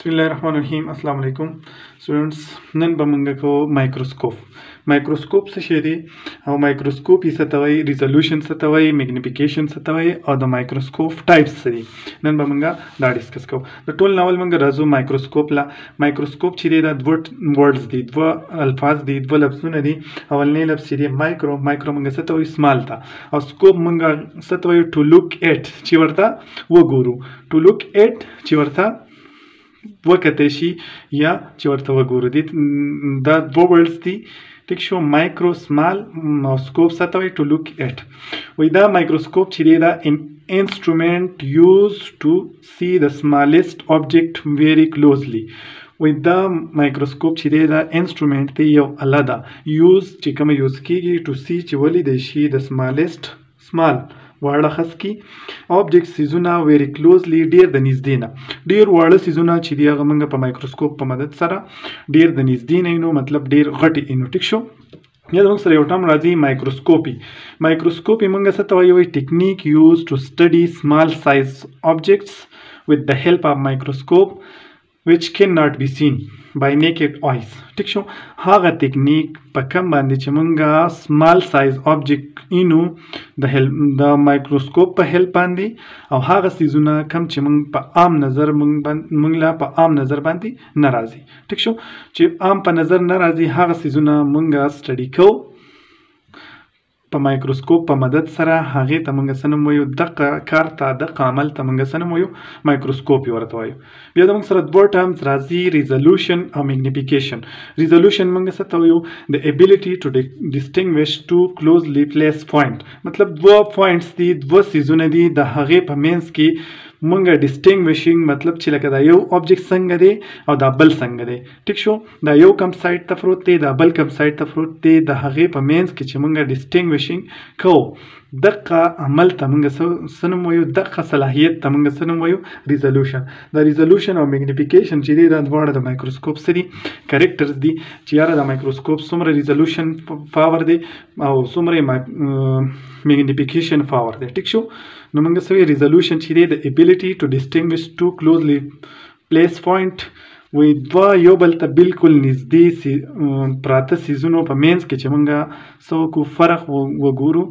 بسم الله الرحمن الرحیم. السلام علیکم سټوډنټس. نن به موږ کوو مایکروسکوپ څه شی دی او مایکروسکوپ یې څه ته وایي، ریزولوشن څه ته وایي، میګنیفیکیشن څه ته وایي او د مایکروسکوپ ټایپس څه دي. نن به موږ دا ډسکس کوو. د ټول ناول موږ راځو مایکروسکوپ لا. مایکروسکوپ چې دی دا دوه ورډز دي، دوه الفاظ دي، دوه لفظونه دي. اولنی لفظ چې دی مایکرو موږ څه ته وایي، سمال ته، او سکوپ موږ څه ته وایي، ټو لوک ایټ چې ورته وګورو، ټو لوک ایټ چې ورته وکتای شي یا چې ورته وګورو. دي دا دوه ورډز دي. ټیک شو. مایکرو سمال او سکوپ څه ته وایي، ټو لوک ایټ. وایي دا مایکروسکوپ چې دی دا انسټرومنټ یوز ټو سی د سمالست آبجیکټ ویری کلوزلی. وایي دا مایکروسکوپ چې دی دا انسټرومنټ دی، یو اله ده، یوز چې کومه یوز کیږي ټو سی چې ولیدی شي د سمالست سمال واړه خس کی آبجیکټ سیزونه ویری کلوزلی، ډیر د نږدې نه. ډیر واړه سیزونه چې دی هغه موږ په مایکروسکوپ په مدد سره ډیر د نږدې نه وینو، مطلب ډیر غټ وینو. ټیک شو. یا زموږ سره یو ټرم راځي مایکروسکوپي. مایکروسکوپي موږ څه ته وایو، ټیکنیک یوز ټو سټډي سمال سایز آبجیکټس with the help of microscope which cannot be seen by naked eyes. ټیک شو. هغه تکنیک په کم باندې چې مونږه سمال سایز آبجیکټ اینو د مایکروسکوپ په هیلپ باندې، او هغه سیزونه کم چې مونږ په عام نظر مونږ لا په عام نظر باندې نه راځي. ټیک شو. چې عام په نظر نه راځي هغه سیزونه مونږه سټډي کوو په مایکروسکوپ په مدد سره. هغې ته موږ څه نوم وایو، دغه کار ته دغه عمل ته موږ څه نوم وایو، مایکروسکوپ یې ورته وایو. بیا زموږ سره دوه ټرمز راځي، ریزولوشن او میګنیفیکیشن. ریزولوشن موږ څه ته وایو، د ایبیلیټي ټو ډسټینګویش ټو کلوزلی پلیس پوینټ. مطلب دوه پوینټس دي، دوه سیزونه دي، د هغې په منځ کې مونږ ډسټینګویشنګ، مطلب چې لکه دا یو آبجیکټ څنګه دی او دا بل څنګه دی. ټیک شو. دا یو کم سایډ ته پروت دی، دا بل کم سایډ ته پروت دی، د هغې په منځ کې چې مونږ ډسټینګویشنګ کوو، دغه عمل ته مونږ څه نوم وایو، دغه صلاحیت ته مونږ څه نوم وایو، ریزولوشن. دا ریزولوشن او میګنیفیکیشن چې دی دا دواړه د مایکروسکوپ څه دي، کریکټرز دي، چې یاره د مایکروسکوپ څومره ریزولوشن پاور دی او څومره میګنیفیکیشن پاور دی. ټیک شو. نو موږ څه وایو، ریزولوشن چې دی د ایبیلیټي ټو ډسټینګویش ټو کلوزلی پلیس پوینټ. وایي دوه یو بل ته بالکل نږدې پراته سیزونو په منځ کې چې موږ څه وکړو، فرق وګورو.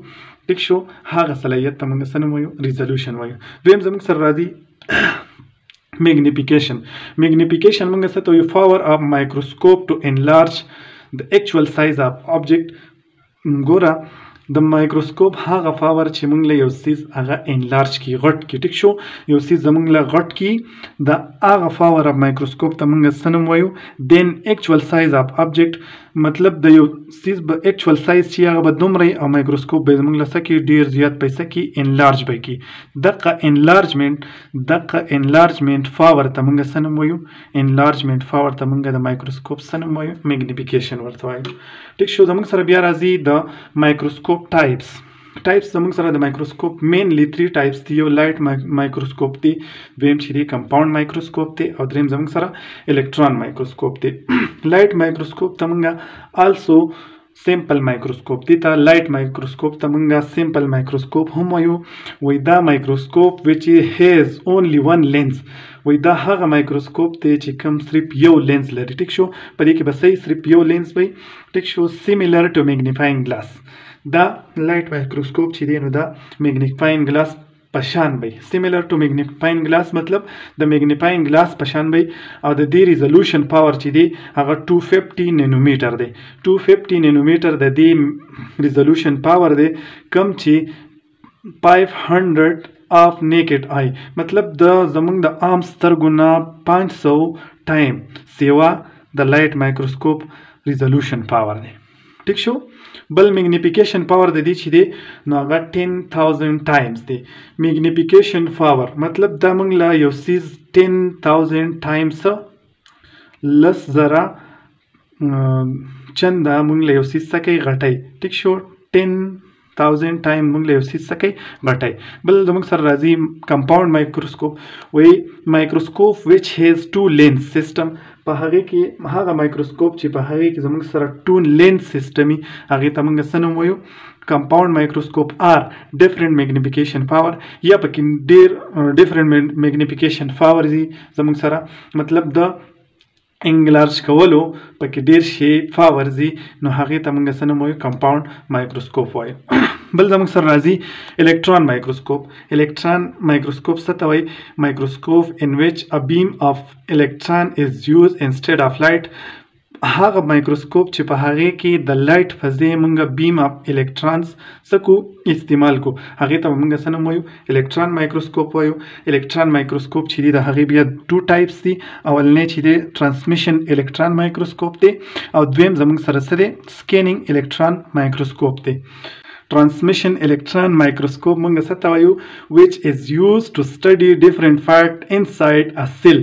ټیک شو. هغه صلاحیت ته موږ څه نوم وایو، ریزولوشن وایو. دویم زموږ سره راځي میګنیفیکیشن. میګنیفیکیشن موږ څه ته وایو، پاور اف مایکروسکوپ ټو انلارج د ایکچوال سایز اف آبجیکټ. ګوره د مایکروسکوپ هغه پاور چې موږ له یو سیز هغه انلارج کی، غټ کی. ټیک شو. یو سیز زموږ له غټ کی، د هغه پاور اف مایکروسکوپ ته موږ څه نوم وایو، دین ایکچوال سایز اف آبجیکټ. مطلب د یو سیز به ایکچوال سایز چې هغه به دومره او مایکروسکوپ به زموږ له څه کی، ډیر زیات پیسه کی، انلارج به کی. دغه انلارجمنټ پاور ته موږ څه نوم وایو، انلارجمنټ پاور ته موږ د مایکروسکوپ څه نوم وایو، میګنیفیکیشن ورته وایو. ټیک شو. زموږ سره بیا راځي د مایکروسکوپ ټایپس. زموږ سره د مایکروسکوپ مینلی 3 ټایپس دي. یو لایټ مایکروسکوپ دی، دویم چې دی کمپاوند مایکروسکوپ دی، او دریم زموږ سره الکترون مایکروسکوپ دی. لایټ مایکروسکوپ ته موږ آلسو سیمپل مایکروسکوپ دی، ته لایټ مایکروسکوپ ته موږ سیمپل مایکروسکوپ هم وایو. وایي دا مایکروسکوپ وچ هیز اونلی ون لینز. وایي دا هغه مایکروسکوپ دی چې کوم صرف یو لینز لري. ټیک شو. په دې کې به صحیح صرف یو لینز وي. ټیک شو. سیمیلر ټو میګنیفاینګ ګلاس. دا لایټ مایکروسکوپ چې دی نو دا میګنیفاینګ ګلاس په شان وي. سیمیلر ټو میګنیفاینګ ګلاس مطلب د میګنیفاینګ ګلاس په شان وي، او د دې ریزولوشن پاور چې دی هغه 250 نینومیټر دی. 250 نینومیټر د دې ریزولوشن پاور دی، کم چې 500 of naked eye. مطلب د زمونږ د عام سترګو نه 500 ټایم سیوا د لایټ مایکروسکوپ ریزولوشن پاور دی. ټیک شو. بل میګنیفیکیشن پاور د دې چې دی نو هغه 10,000 ټایمز دی. میګنیفیکیشن پاور مطلب دا موږ له یو سیز 10,000 ټایمز 10,000 چنده موږ له یو سیز څه کوي، غټی. ټیک شو. 10,000 ټایم موږ له یو سیز څه کوي، غټی. بل زموږ سره راځي کمپاوند مایکروسکوپ. وایي مایکروسکوپ وچ هیز 2 لینز سیسټم. په هغې کې هغه مایکروسکوپ چې په هغې کې زموږ سره 2 لینز سیسټم وي، هغې ته موږ څه نوم وایو، compound microscope are different magnification power یا پکې ډیر different magnification power دي زموږ سره مطلب د انګلارج کولو پکې ډیر شي پاور دي نو هغه ته موږ څه نوموي کمپاوند مایکروسکوپ وایو بل زموږ سره راځي الکترون مایکروسکوپ الکترون مایکروسکوپ څه ته وایي مایکروسکوپ in which a beam of electron is used instead of light هغه مایکروسکوپ چې په هغه کې د لایټ په ځای موږ بیم اف الکترونز سکو استعمال کو هغه ته موږ څه نوموي الکترون مایکروسکوپ وایو الکترون مایکروسکوپ چې دی د هغه بیا ټو ټایپس دي اولنې چې دی ترانسمیشن الکترون مایکروسکوپ دی او دویم زموږ سره څه دی سکینینګ الکترون مایکروسکوپ دی Transmission electron microscope موږ څه ته وایو which is used to study different fact inside a cell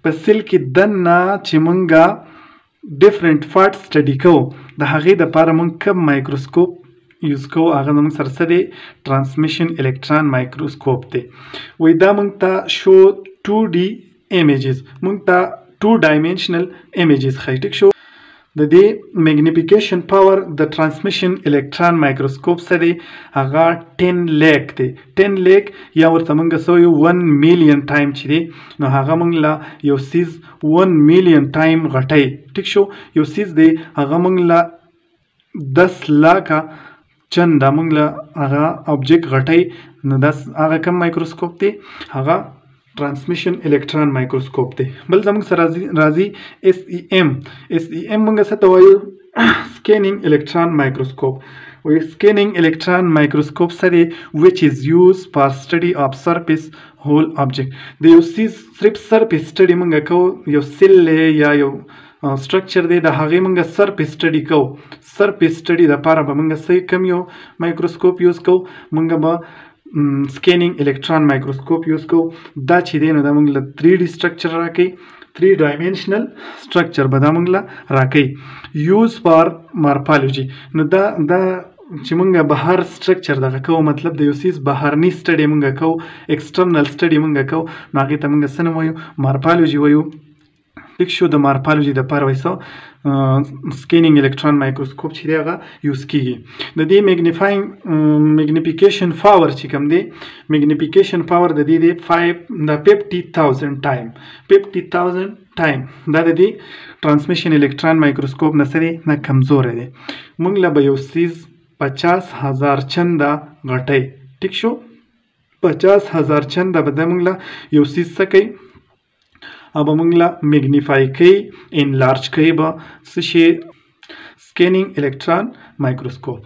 په سیل کې دننه چې موږ different parts study کو د هغې دپاره موږ کوم مایکروسکوپ یوز کوو هغه زموږ سره څه دی ترانسمیشن الکترون مایکروسکوپ دی وایي دا موږ ته شو 2D images موږ ته 2 dimensional images ښایي ټیک شو د دې میګنیفیکیشن پاور د ترانسمیشن الکترون مایکروسکوپ څه دی هغه 10 لیک دی 10 لیک یا ورته موږ څه وایو 1 میلیون ټایم چې دی نو هغه موږ له یو سیز 1 میلیون ټایم غټوي ټیک شو یو سیز دی هغه موږ له 10 لاکه چنده موږ له هغه آبجیکټ غټوي نو دا هغه کوم مایکروسکوپ دی هغه ترانسمیشن الکترون مایکروسکوپ دی بل زموږ سره راځي SEM موږ څه ته وایو سکینینګ الکترون مایکروسکوپ وایي سکینینګ الکترون مایکروسکوپ څه دی which is used for study of surface whole object د یو سیز صرف سرفیس سټډي موږ کوو یو سیل یا یو سټرکچر دی د هغې موږ سرفیس سټډي کوو سرفیس سټډي دپاره به موږ څه کوم یو مایکروسکوپ یوز کوو موږ به سکینینګ الکترون مایکروسکوپ یوز کوو دا چې دی نو دا موږ له 3D سټرکچر راکوي 3 ډایمنشنل سټرکچر به دا موږ له راکوي یوز فار مارفالوجي نو دا چې موږ بهر سټرکچر دغه کوو مطلب د یو سیز بهرني سټډي موږ کوو ایکسټرنل سټډي موږ کوو نو هغې ته موږ څه نوم وایو مارفالوجي وایو ټیک شو د مارفالوجي دپاره وایي څه سکینینګ الکترون مایکروسکوپ چې دی هغه یوز کیږي د دې میګنیفیکیشن پاور چې کوم دی میګنیفیکیشن پاور د دې دی 50,000 ټایم 50,000 ټایم دا د دې ترانسمیشن الکترون مایکروسکوپ نه څه دی نه کمزوری دی موږ له به یو سیز 50,000 چنده غټوي ټیک شو 50,000 چنده به د موږ له یو سیز څه کوي او به موږ له میګنیفای کوي انلارج کوي به څه شي سکینینګ الکترون مایکروسکوپ